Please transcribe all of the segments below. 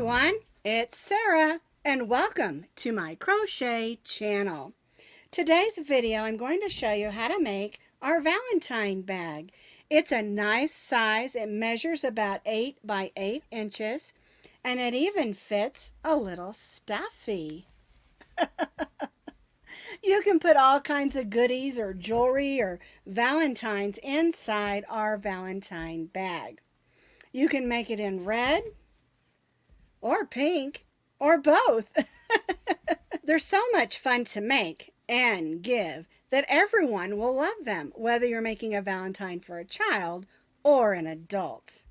everyone, it's Sarah and welcome to my crochet channel. Today's video I'm going to show you how to make our Valentine bag. It's a nice size. It measures about 8 by 8 inches and it even fits a little stuffy. You can put all kinds of goodies or jewelry or Valentines inside our Valentine bag. You can make it in red, or pink, or both. They're so much fun to make and give that everyone will love them, whether you're making a Valentine for a child or an adult.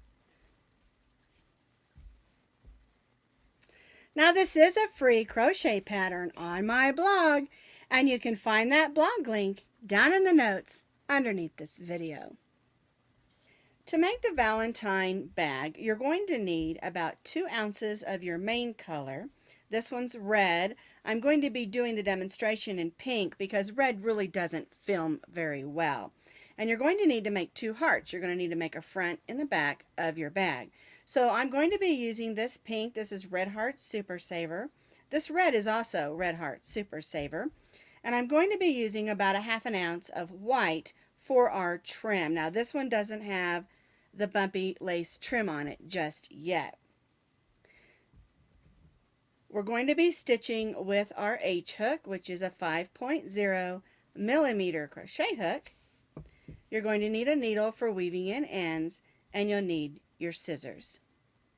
Now this is a free crochet pattern on my blog, and you can find that blog link down in the notes underneath this video. To make the Valentine bag, you're going to need about 2 ounces of your main color. This one's red. I'm going to be doing the demonstration in pink because red really doesn't film very well. And you're going to need to make 2 hearts. You're going to need to make a front and the back of your bag. So I'm going to be using this pink. This is Red Heart Super Saver. This red is also Red Heart Super Saver. And I'm going to be using about a ½ ounce of white for our trim. Now this one doesn't have the bumpy lace trim on it just yet. We're going to be stitching with our H hook, which is a 5.0 millimeter crochet hook. You're going to need a needle for weaving in ends, and you'll need your scissors.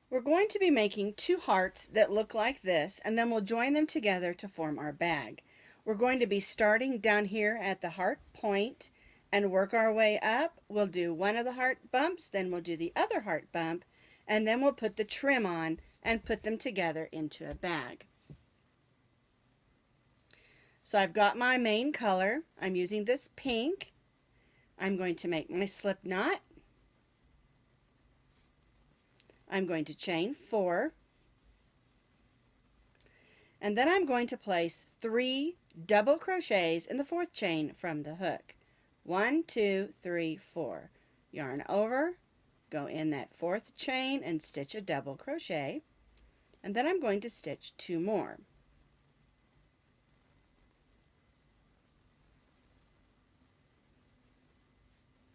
We're going to be making 2 hearts that look like this, and then we'll join them together to form our bag. We're going to be starting down here at the heart point and work our way up. We'll do one of the heart bumps, then we'll do the other heart bump, and then we'll put the trim on and put them together into a bag. So I've got my main color. I'm using this pink. I'm going to make my slip knot. I'm going to chain 4. And then I'm going to place 3 double crochets in the 4th chain from the hook. 1, 2, 3, 4. Yarn over, go in that 4th chain and stitch a double crochet, and then I'm going to stitch 2 more.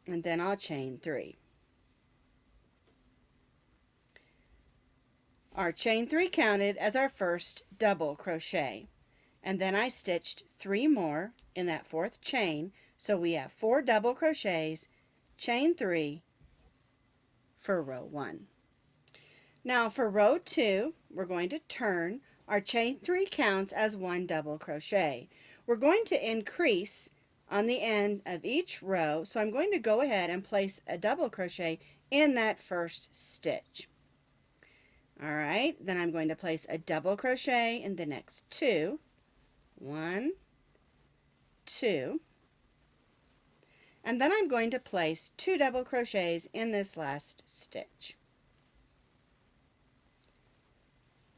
And then I'll chain 3. Our chain 3 counted as our first double crochet, and then I stitched 3 more in that 4th chain. So we have 4 double crochets, chain 3 for row 1. Now for row 2, we're going to turn. Our chain 3 counts as 1 double crochet. We're going to increase on the end of each row, so I'm going to go ahead and place a double crochet in that first stitch. Alright, then I'm going to place a double crochet in the next 2. 1, 2. And then I'm going to place 2 double crochets in this last stitch.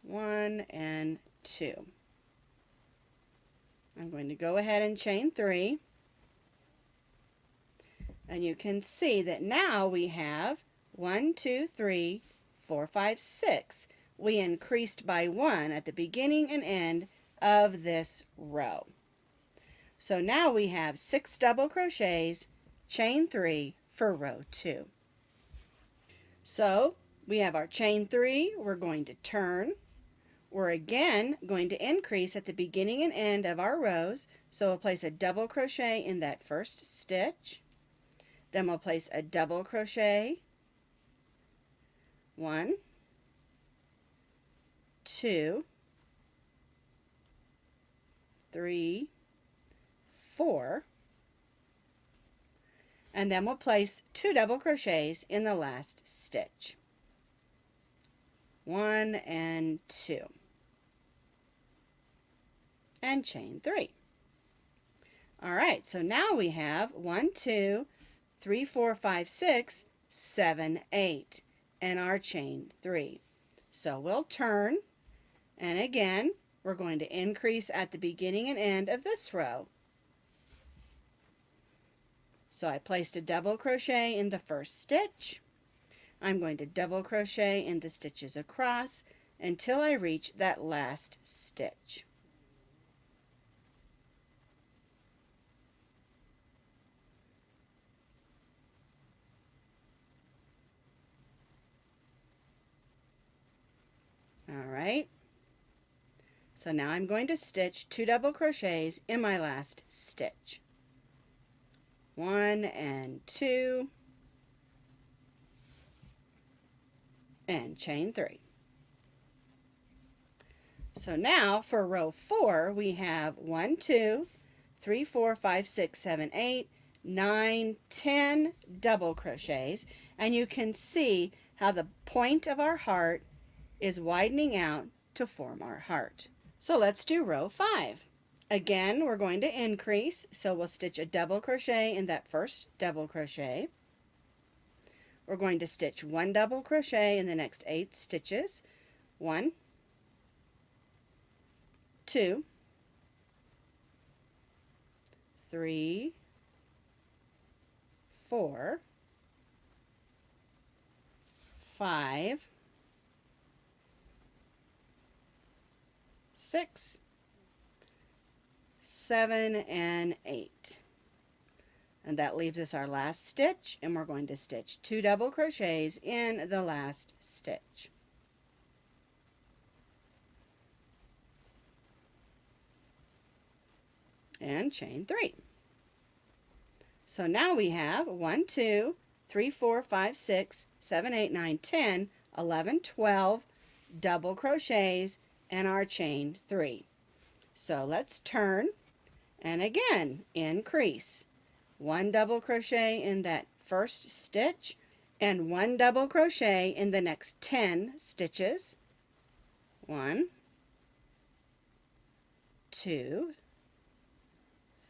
1 and 2. I'm going to go ahead and chain 3. And you can see that now we have 1, 2, 3, 4, 5, 6. We increased by 1 at the beginning and end of this row. So now we have 6 double crochets, chain 3 for row 2. So we have our chain 3, we're going to turn. We're again going to increase at the beginning and end of our rows. So we'll place a double crochet in that first stitch. Then we'll place a double crochet. 1, 2, 3, 4. And then we'll place 2 double crochets in the last stitch. 1 and 2. And chain 3. Alright, so now we have 1, 2, 3, 4, 5, 6, 7, 8, and our chain 3. So we'll turn, and again, we're going to increase at the beginning and end of this row. So I placed a double crochet in the first stitch. I'm going to double crochet in the stitches across, until I reach that last stitch. All right, so now I'm going to stitch 2 double crochets in my last stitch. 1 and 2 and chain 3. So now for row 4 we have 1, 2, 3, 4, 5, 6, 7, 8, 9, 10 double crochets, and you can see how the point of our heart is widening out to form our heart. So let's do row 5. Again, we're going to increase, so we'll stitch a double crochet in that first double crochet. We're going to stitch 1 double crochet in the next 8 stitches. 1, 2, 3, 4, 5, 6, 7, and 8. And that leaves us our last stitch, and we're going to stitch 2 double crochets in the last stitch. And chain 3. So now we have 1, 2, 3, 4, 5, 6, 7, 8, 9, 10, 11, 12 double crochets and our chain 3. So let's turn and again increase. 1 double crochet in that first stitch and 1 double crochet in the next 10 stitches. 1, 2,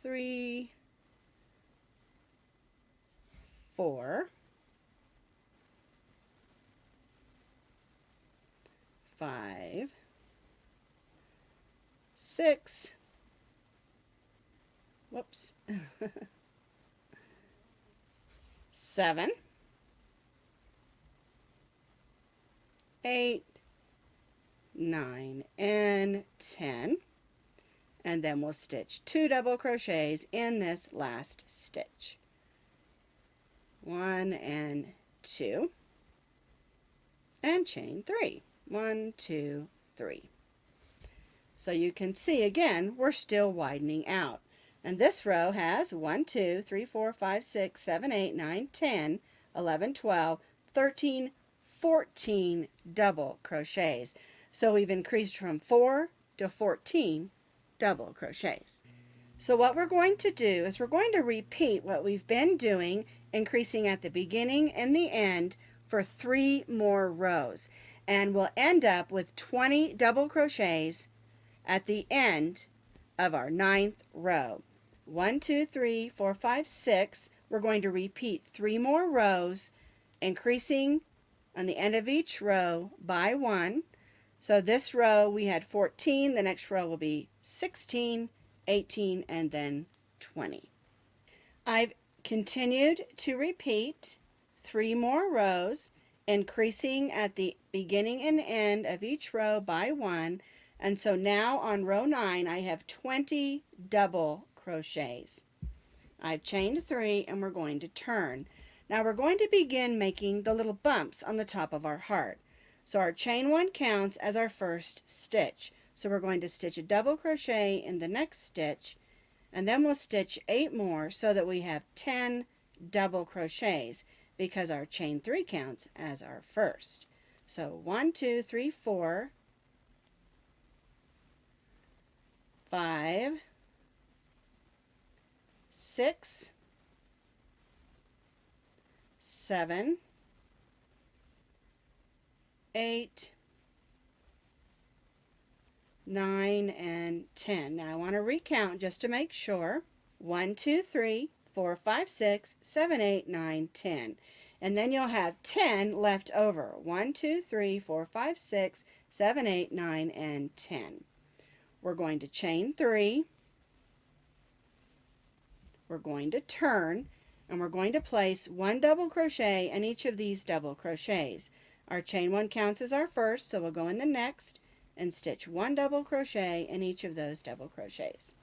3, 4, 5, 6, whoops, 7, 8, 9, and 10. And then we'll stitch 2 double crochets in this last stitch. 1 and 2 and chain 3. 1, 2, 3. So you can see again we're still widening out, and this row has 1, 2, 3, 4, 5, 6, 7, 8, 9, 10, 11, 12, 13, 14 double crochets. So we've increased from 4 to 14 double crochets. So what we're going to do is we're going to repeat what we've been doing, increasing at the beginning and the end for 3 more rows, and we'll end up with 20 double crochets at the end of our 9th row. 1, 2, 3, 4, 5, 6. We're going to repeat 3 more rows, increasing on the end of each row by 1. So this row we had 14, the next row will be 16, 18, and then 20. I've continued to repeat 3 more rows, increasing at the beginning and end of each row by 1, and so now on row 9 I have 20 double crochets. I've chained 3 and we're going to turn. Now we're going to begin making the little bumps on the top of our heart. So our chain 1 counts as our first stitch. So we're going to stitch a double crochet in the next stitch, and then we'll stitch 8 more so that we have 10 double crochets because our chain 3 counts as our first. So 1, 2, 3, 4, 5, 6, 7, 8, 9, and 10. Now I want to recount just to make sure. 1, 2, 3, 4, 5, 6, 7, 8, 9, 10. And then you'll have 10 left over. 1, 2, 3, 4, 5, 6, 7, 8, 9, and 10. We're going to chain 3. We're going to turn, and we're going to place 1 double crochet in each of these double crochets. Our chain 1 counts as our first, so we'll go in the next and stitch 1 double crochet in each of those double crochets.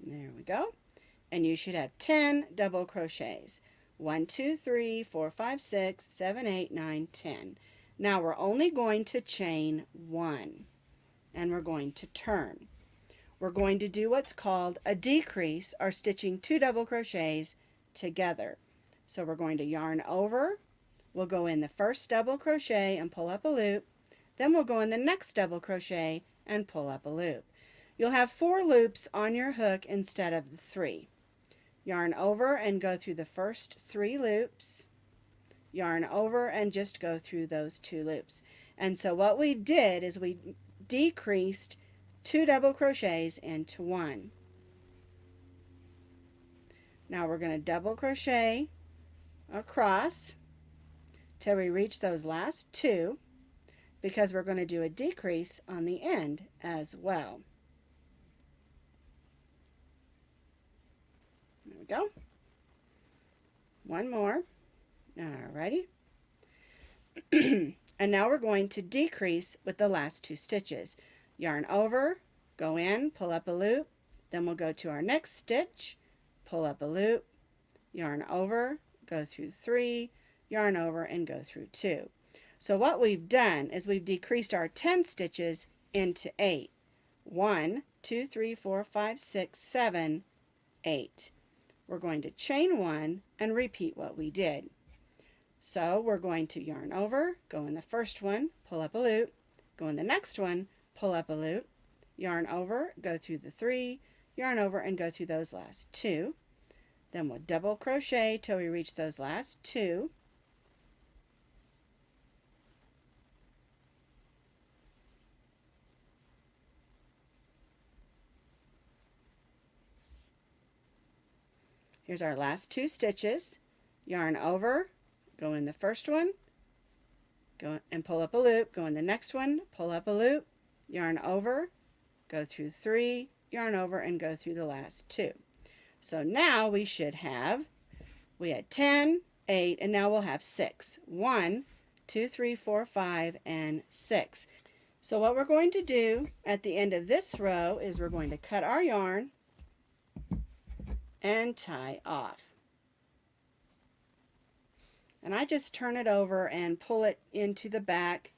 There we go. And you should have 10 double crochets. 1, 2, 3, 4, 5, 6, 7, 8, 9, 10. Now we're only going to chain 1 and we're going to turn. We're going to do what's called a decrease, or stitching 2 double crochets together. So we're going to yarn over, we'll go in the first double crochet and pull up a loop, then we'll go in the next double crochet and pull up a loop. You'll have 4 loops on your hook instead of the 3. Yarn over and go through the first 3 loops, yarn over and just go through those 2 loops. And so what we did is we decreased 2 double crochets into 1. Now we're going to double crochet across till we reach those last 2, because we're going to do a decrease on the end as well. There we go. One more. Alrighty. And now we're going to decrease with the last 2 stitches. Yarn over, go in, pull up a loop, then we'll go to our next stitch, pull up a loop, yarn over, go through 3, yarn over, and go through 2. So what we've done is we've decreased our 10 stitches into 8. 1, 2, 3, 4, 5, 6, 7, 8. We're going to chain 1 and repeat what we did. So we're going to yarn over, go in the first one, pull up a loop, go in the next one, pull up a loop, yarn over, go through the 3, yarn over, and go through those last 2. Then we'll double crochet till we reach those last 2. Here's our last 2 stitches. Yarn over, go in the first one, go and pull up a loop, go in the next one, pull up a loop, yarn over, go through 3, yarn over, and go through the last 2. So now we should have, we had 10, 8, and now we'll have 6. 1, 2, 3, 4, 5, and 6. So what we're going to do at the end of this row is we're going to cut our yarn and tie off. And I just turn it over and pull it into the back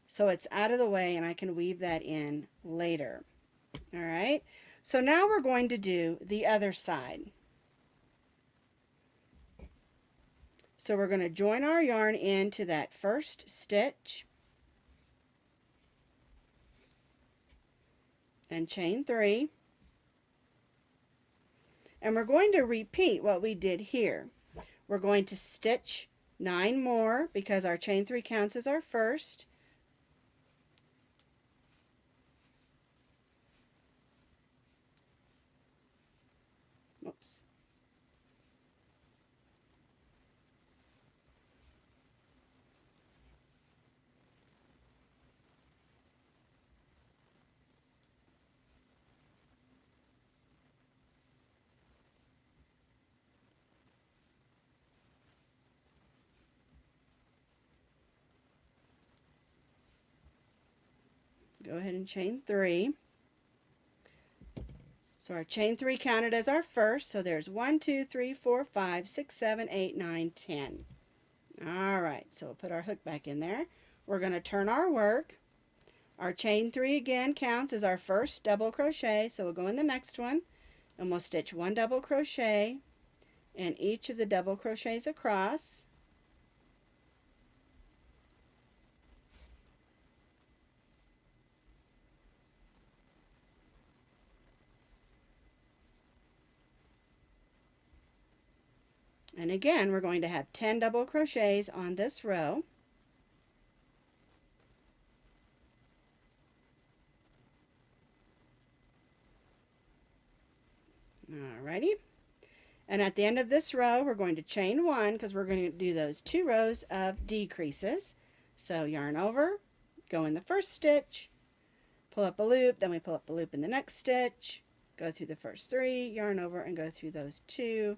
so it's out of the way and I can weave that in later. All right, so now we're going to do the other side. So we're going to join our yarn into that first stitch and chain 3. And we're going to repeat what we did here. We're going to stitch 9 more because our chain 3 counts as our first. Oops. Go ahead and chain 3. So our chain 3 counted as our first, so there's 1, 2, 3, 4, 5, 6, 7, 8, 9, 10. All right, so we'll put our hook back in there. We're going to turn our work. Our chain 3 again counts as our first double crochet, so we'll go in the next one and we'll stitch 1 double crochet in each of the double crochets across. And again, we're going to have 10 double crochets on this row. And at the end of this row, we're going to chain 1 because we're going to do those 2 rows of decreases. So yarn over, go in the first stitch, pull up a loop, then we pull up a loop in the next stitch, go through the first 3, yarn over, and go through those 2.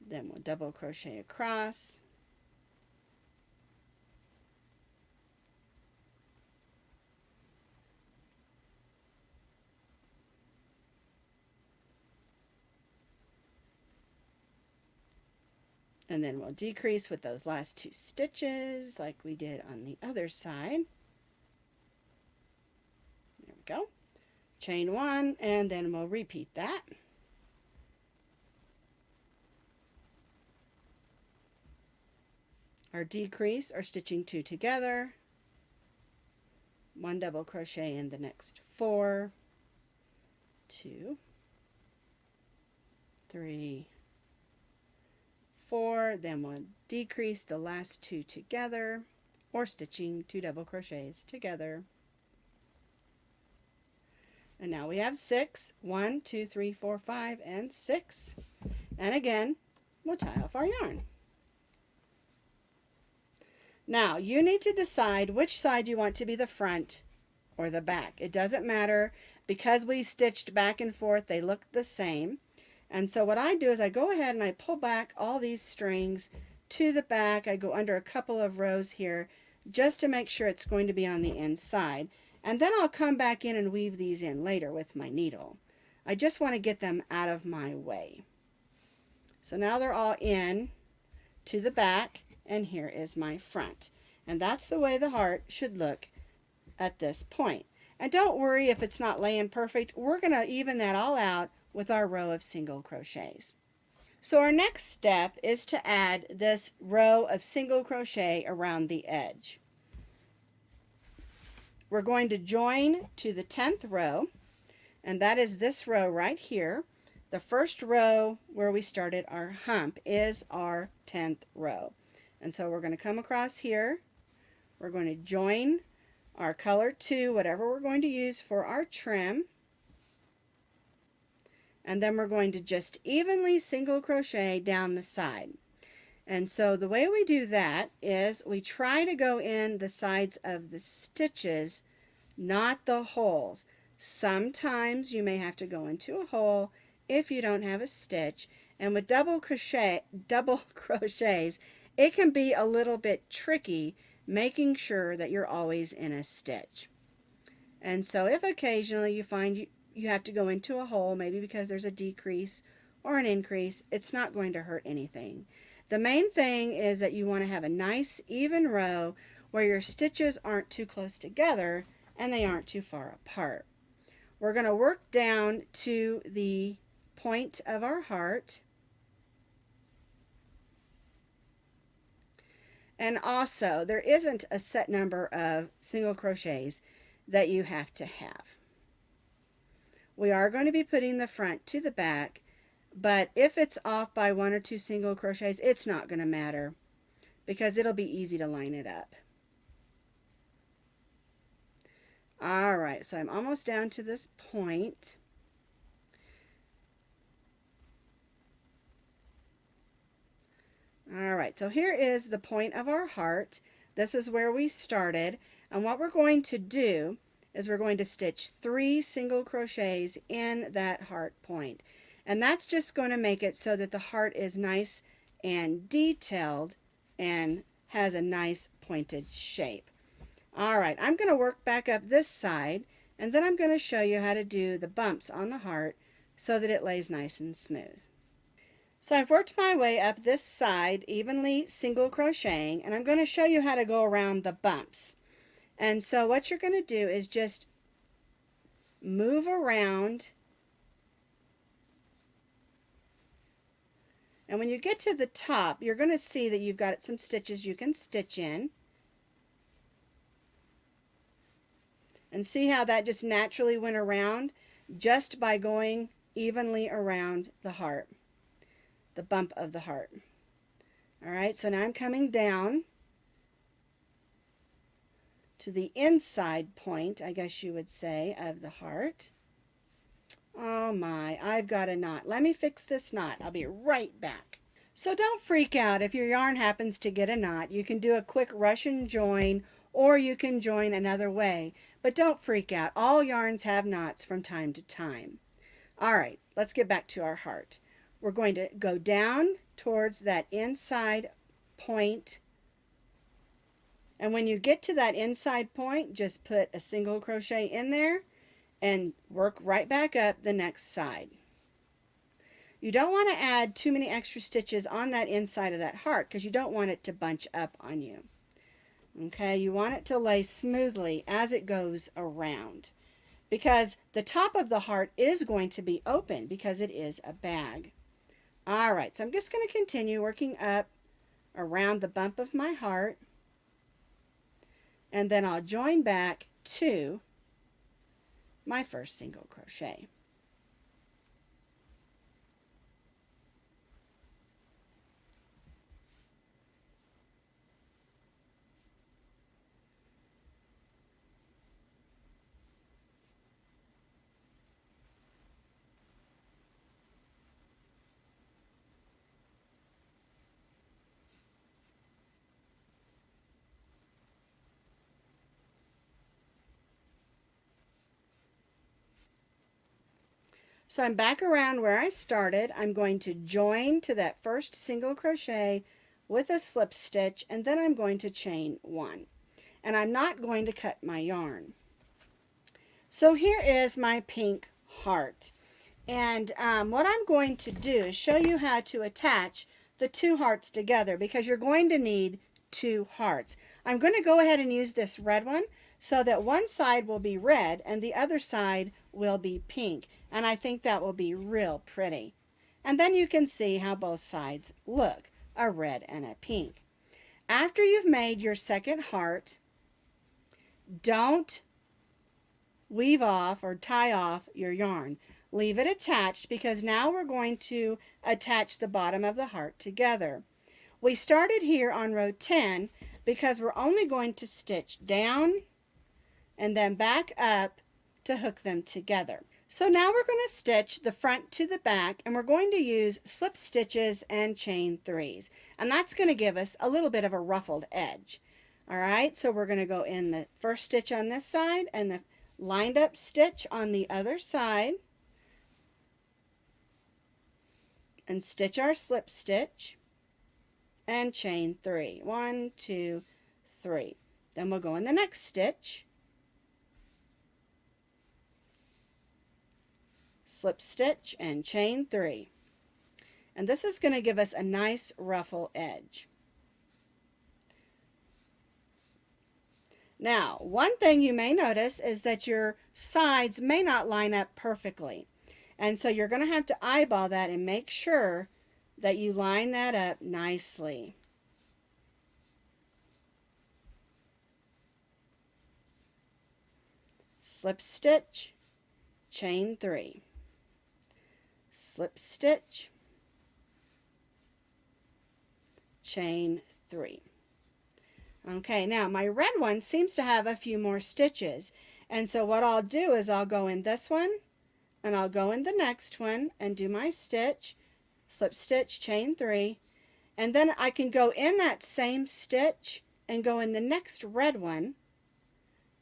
Then we'll double crochet across. And then we'll decrease with those last 2 stitches like we did on the other side. There we go. Chain 1, and then we'll repeat that. Our decrease are stitching 2 together, 1 double crochet in the next 4, 2, 3, 4, then we'll decrease the last 2 together, or stitching 2 double crochets together. And now we have 6, 1, 2, 3, 4, 5, and 6. And again, we'll tie off our yarn. Now, you need to decide which side you want to be the front or the back. It doesn't matter because we stitched back and forth, they look the same. And so what I do is I go ahead and I pull back all these strings to the back. I go under a couple of rows here just to make sure it's going to be on the inside. And then I'll come back in and weave these in later with my needle. I just want to get them out of my way. So now they're all in to the back, and here is my front. And that's the way the heart should look at this point. And don't worry if it's not laying perfect. We're going to even that all out with our row of single crochets. So our next step is to add this row of single crochet around the edge. We're going to join to the 10th row, and that is this row right here. The first row where we started our hump is our 10th row. And so we're going to come across here. We're going to join our color 2, whatever we're going to use for our trim. And then we're going to just evenly single crochet down the side. And so the way we do that is we try to go in the sides of the stitches, not the holes. Sometimes you may have to go into a hole if you don't have a stitch. And with double crochets, it can be a little bit tricky making sure that you're always in a stitch. And so if occasionally you find you have to go into a hole, maybe because there's a decrease or an increase, it's not going to hurt anything. The main thing is that you want to have a nice even row where your stitches aren't too close together and they aren't too far apart. We're going to work down to the point of our heart. And also, there isn't a set number of single crochets that you have to have. We are going to be putting the front to the back, but if it's off by 1 or 2 single crochets, it's not going to matter because it'll be easy to line it up. All right, so I'm almost down to this point. All right, so here is the point of our heart. This is where we started, and what we're going to do is we're going to stitch 3 single crochets in that heart point. And that's just going to make it so that the heart is nice and detailed and has a nice pointed shape. All right, I'm going to work back up this side, and then I'm going to show you how to do the bumps on the heart so that it lays nice and smooth. So I've worked my way up this side, evenly single crocheting, and I'm going to show you how to go around the bumps. And so what you're going to do is just move around, and when you get to the top, you're going to see that you've got some stitches you can stitch in. And see how that just naturally went around just by going evenly around the heart, the bump of the heart. All right, so now I'm coming down to the inside point, I guess you would say, of the heart. Oh my, I've got a knot. Let me fix this knot. I'll be right back. So don't freak out if your yarn happens to get a knot. You can do a quick Russian join, or you can join another way. But don't freak out. All yarns have knots from time to time. All right, let's get back to our heart. We're going to go down towards that inside point. And when you get to that inside point, just put a single crochet in there and work right back up the next side. You don't want to add too many extra stitches on that inside of that heart because you don't want it to bunch up on you. Okay, you want it to lay smoothly as it goes around, because the top of the heart is going to be open because it is a bag. All right, so I'm just going to continue working up around the bump of my heart, and then I'll join back to my first single crochet. So I'm back around where I started. I'm going to join to that first single crochet with a slip stitch, and then I'm going to chain one. And I'm not going to cut my yarn. So here is my pink heart. And what I'm going to do is show you how to attach the two hearts together, because you're going to need two hearts. I'm going to go ahead and use this red one so that one side will be red and the other side will be pink. And I think that will be real pretty. And then you can see how both sides look, a red and a pink. After you've made your second heart, don't weave off or tie off your yarn. Leave it attached, because now we're going to attach the bottom of the heart together. We started here on row 10 because we're only going to stitch down and then back up to hook them together. So now we're going to stitch the front to the back, and we're going to use slip stitches and chain threes, and that's going to give us a little bit of a ruffled edge. All right, so we're going to go in the first stitch on this side and the lined up stitch on the other side, and stitch our slip stitch and chain three. 1, 2, 3. Then we'll go in the next stitch, slip stitch and chain three. And this is going to give us a nice ruffle edge. Now, one thing you may notice is that your sides may not line up perfectly. And so you're going to have to eyeball that and make sure that you line that up nicely. Slip stitch, chain three. Slip stitch, chain three. Okay, now my red one seems to have a few more stitches, and so what I'll do is I'll go in this one and I'll go in the next one and do my stitch, slip stitch, chain three, and then I can go in that same stitch and go in the next red one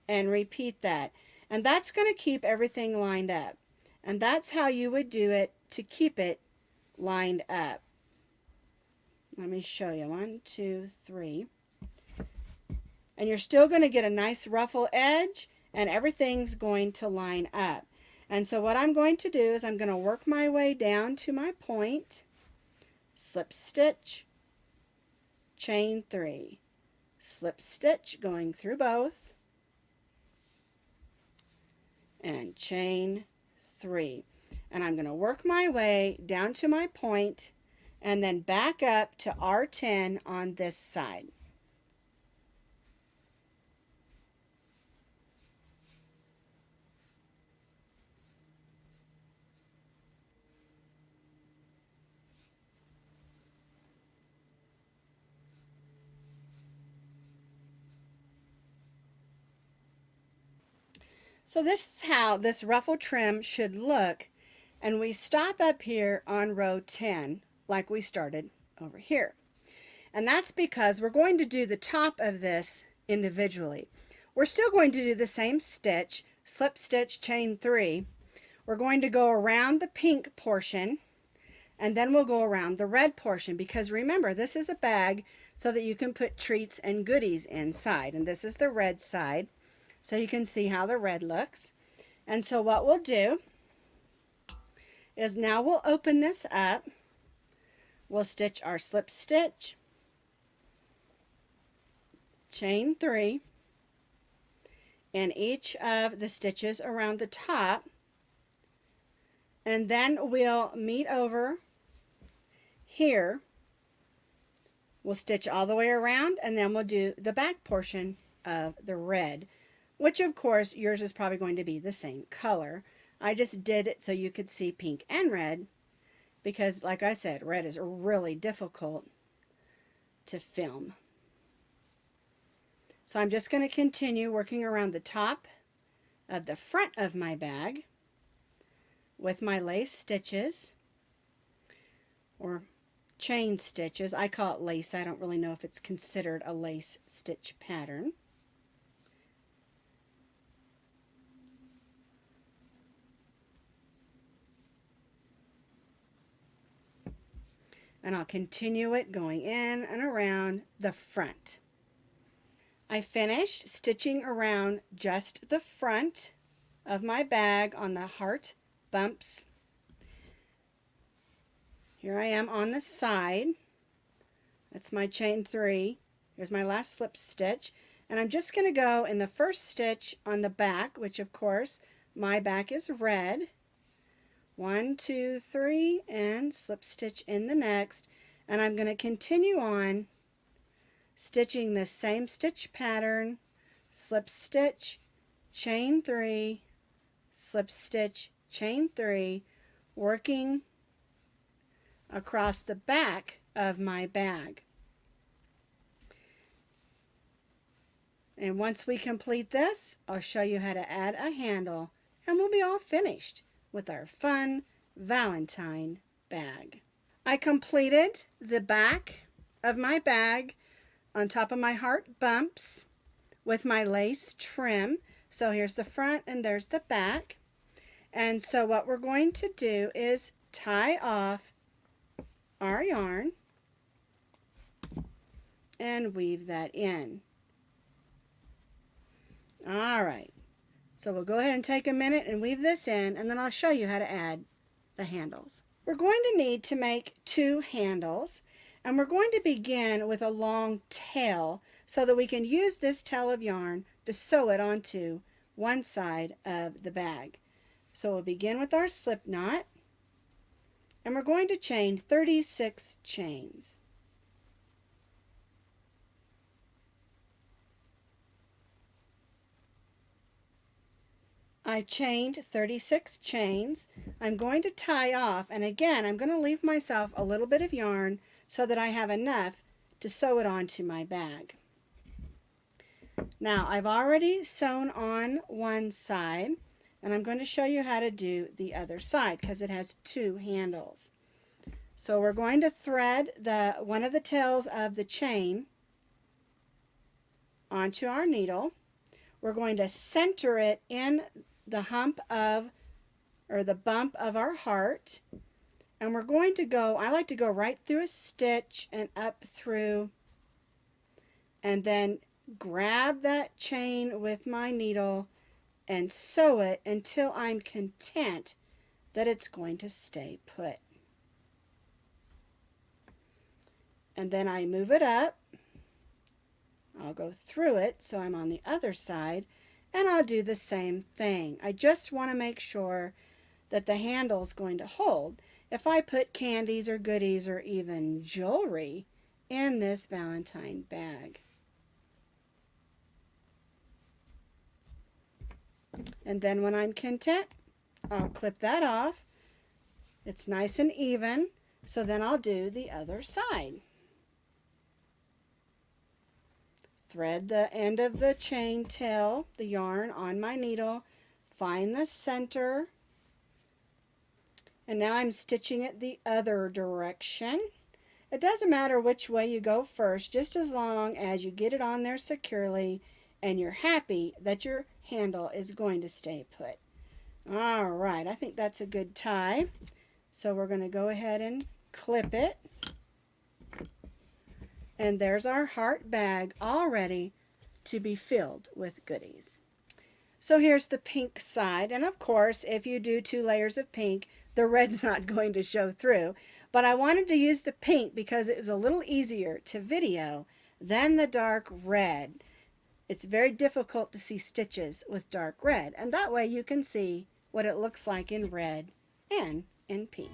and repeat that. And that's going to keep everything lined up. And that's how you would do it to keep it lined up. Let me show you. 1, 2, 3. And you're still going to get a nice ruffle edge, and everything's going to line up. And so what I'm going to do is I'm going to work my way down to my point, slip stitch, chain three, slip stitch going through both, and chain three. And I'm going to work my way down to my point and then back up to R10 on this side. So this is how this ruffle trim should look and we stop up here on row 10 like we started over here. And that's because we're going to do the top of this individually. We're still going to do the same stitch, slip stitch, chain 3. We're going to go around the pink portion, and then we'll go around the red portion, because remember, this is a bag so that you can put treats and goodies inside, and this is the red side, so you can see how the red looks. And so what we'll do is now we'll open this up, we'll stitch our slip stitch, chain 3 in each of the stitches around the top, and then we'll meet over here. We'll stitch all the way around, and then we'll do the back portion of the red, which of course yours is probably going to be the same color. I just did it so you could see pink and red, because like I said, red is really difficult to film. So I'm just going to continue working around the top of the front of my bag with my lace stitches, or chain stitches. I call it lace. I don't really know if it's considered a lace stitch pattern. And I'll continue it going in and around the front. I finished stitching around just the front of my bag on the heart bumps. Here I am on the side. That's my chain 3. Here's my last slip stitch, and I'm just going to go in the first stitch on the back, which of course my back is red. 1, 2, 3, and slip stitch in the next, and I'm going to continue on stitching the same stitch pattern, slip stitch, chain 3, slip stitch, chain 3, working across the back of my bag. And once we complete this, I'll show you how to add a handle, and we'll be all finished with our fun Valentine bag. I completed the back of my bag on top of my heart bumps with my lace trim. So here's the front and there's the back. And so what we're going to do is tie off our yarn and weave that in. All right, so we'll go ahead and take a minute and weave this in, and then I'll show you how to add the handles. We're going to need to make 2 handles, and we're going to begin with a long tail so that we can use this tail of yarn to sew it onto one side of the bag. So we'll begin with our slip knot, and we're going to chain 36 chains. I chained 36 chains. I'm going to tie off, and again I'm going to leave myself a little bit of yarn so that I have enough to sew it onto my bag. Now I've already sewn on one side, and I'm going to show you how to do the other side because it has 2 handles. So we're going to thread one of the tails of the chain onto our needle. We're going to center it in the hump of, or the bump of our heart, and we're going to go, I like to go right through a stitch and up through, and then grab that chain with my needle and sew it until I'm content that it's going to stay put. And then I move it up. I'll go through it so I'm on the other side, and I'll do the same thing. I just want to make sure that the handle's going to hold. If I put candies or goodies or even jewelry in this Valentine bag. And then when I'm content, I'll clip that off. It's nice and even, so then I'll do the other side. Thread the end of the chain tail, the yarn, on my needle, find the center, And now I'm stitching it the other direction. It doesn't matter which way you go first, just as long as you get it on there securely and you're happy that your handle is going to stay put. All right, I think that's a good tie. So we're going to go ahead and clip it. And there's our heart bag all ready to be filled with goodies. So here's the pink side, and of course if you do 2 layers of pink, the red's not going to show through, but I wanted to use the pink because it was a little easier to video than the dark red. It's very difficult to see stitches with dark red, and that way you can see what it looks like in red and in pink.